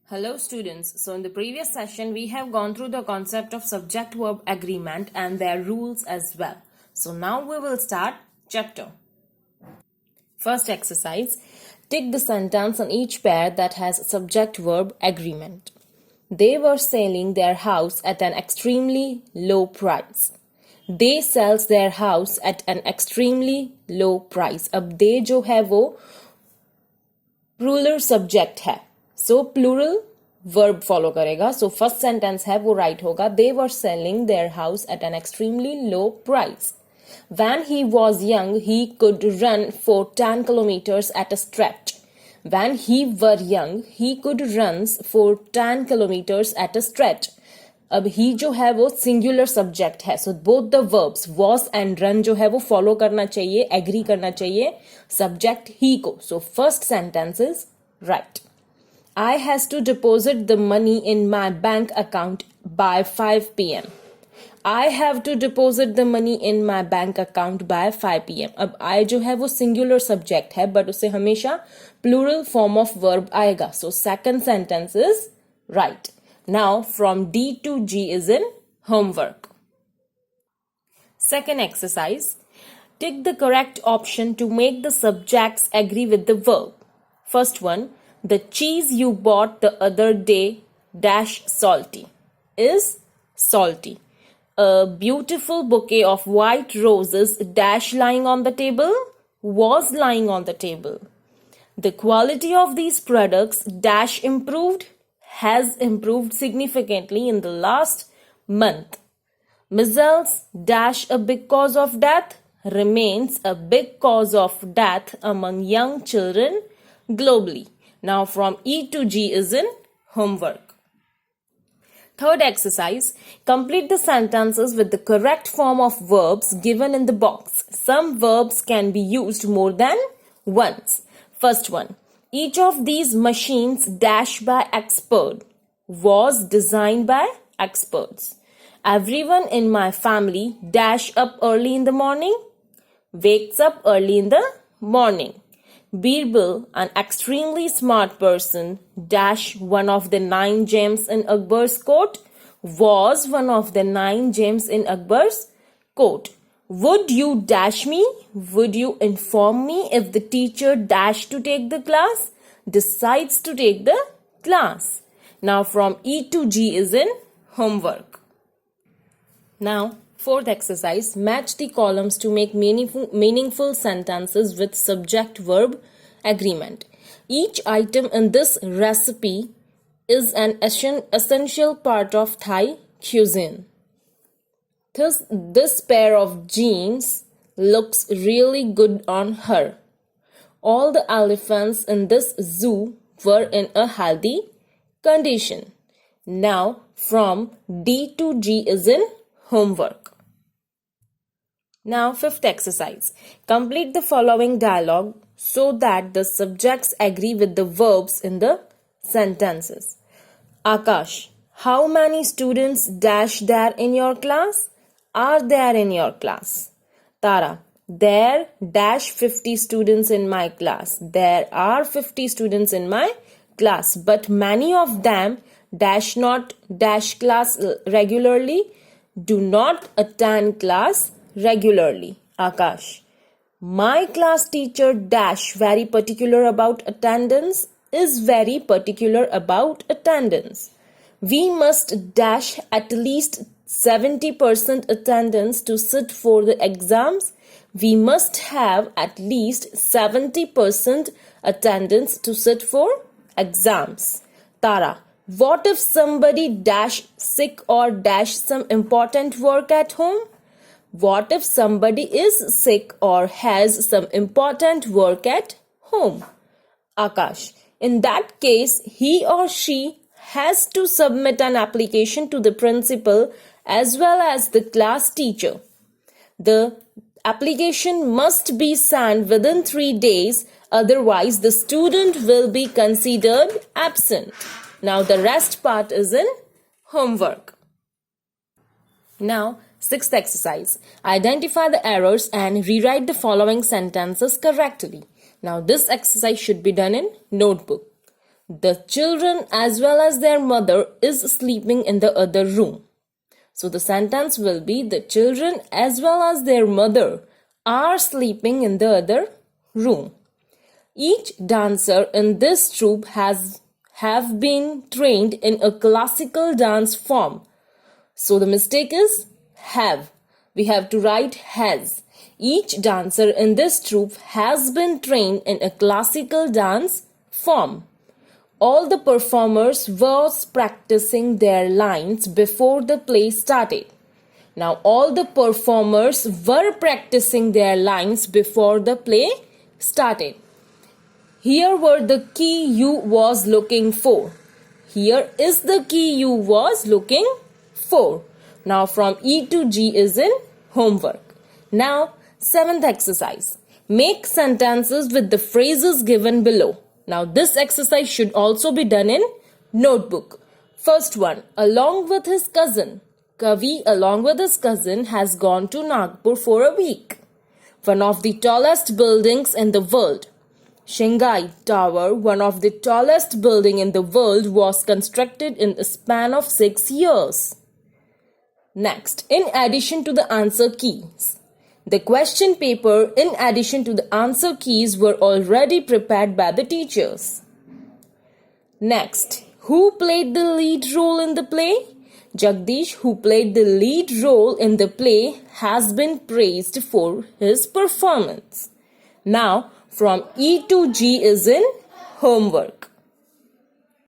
Hello students, so in the previous session we have gone through the concept of subject-verb agreement and their rules as well. So now we will start chapter. First exercise, tick the sentence on each pair that has subject-verb agreement. They were selling their house at an extremely low price. They sells their house at an extremely low price. अब they जो है वो plural subject है, सो plural verb follow करेगा. So first sentence है वो right होगा. They were selling their house at an extremely low price. When he was young, he could run for 10 kilometers at a stretch. When he were young, he could run for 10 kilometers at a stretch. अब ही जो है वो singular subject है, so both the verbs was and run जो है वो follow करना चाहिए, एग्री करना चाहिए सब्जेक्ट ही को. So first sentence is right. I has to deposit the money in my bank account by 5 p.m. I have to deposit the money in my bank account by 5 p.m. अब I जो है वो singular subject है, but उसे हमेशा plural form of verb आएगा. So second sentence is right. Now from D to G is in homework. Second exercise, tick the correct option to make the subjects agree with the verb. First one, the cheese you bought the other day dash salty is salty. A beautiful bouquet of white roses dash lying on the table was lying on the table. The quality of these products dash improved has improved significantly in the last month. Measles dash a big cause of death remains a big cause of death among young children globally. Now from E to G is in homework. Third exercise, complete the sentences with the correct form of verbs given in the box. Some verbs can be used more than once. First one, each of these machines dash by expert was designed by experts. Everyone in my family dash up early in the morning, wakes up early in the morning. Birbal, an extremely smart person, dash one of the 9 gems in Akbar's coat, was one of the 9 gems in Akbar's coat. Would you dash me? Would you inform me if the teacher dash to take the class? Decides to take the class. Now from E to G is in homework. Now fourth exercise, match the columns to make meaningful sentences with subject-verb agreement. Each item in this recipe is an essential part of Thai cuisine. This pair of jeans looks really good on her. All the elephants in this zoo were in a healthy condition. Now from D to G is in homework. Now fifth exercise. Complete the following dialogue so that the subjects agree with the verbs in the sentences. Akash, how many students dash there in your class? Are there in your class? Tara, there dash 50 students in my class. There are 50 students in my class, but many of them dash not dash class regularly, do not attend class regularly. Akash, my class teacher dash very particular about attendance, is very particular about attendance. We must dash at least 70% attendance to sit for the exams. We must have at least 70% attendance to sit for exams. Tara, what if somebody dash sick or dash some important work at home? What if somebody is sick or has some important work at home? Akash, in that case, he or she has to submit an application to the principal as well as the class teacher. The application must be sent within 3 days, otherwise the student will be considered absent. Now the rest part is in homework. Now sixth exercise, identify the errors and rewrite the following sentences correctly. Now this exercise should be done in notebook. The children as well as their mother is sleeping in the other room. So the sentence will be the children as well as their mother are sleeping in the other room. Each dancer in this troupe have been trained in a classical dance form. So the mistake is have. We have to write has. Each dancer in this troupe has been trained in a classical dance form. All the performers was practicing their lines before the play started. Now all the performers were practicing their lines before the play started. Here were the key you was looking for. Here is the key you was looking for. Now from E to G is in homework. Now 7th exercise. Make sentences with the phrases given below. Now this exercise should also be done in notebook. First one, along with his cousin. Kavi along with his cousin has gone to Nagpur for a week. One of the tallest buildings in the world. Shanghai Tower, one of the tallest building in the world, was constructed in a span of 6 years. Next, in addition to the answer keys. The question paper in addition to the answer keys were already prepared by the teachers. Next, who played the lead role in the play? Jagdish, who played the lead role in the play, has been praised for his performance. Now, from E to G is in homework.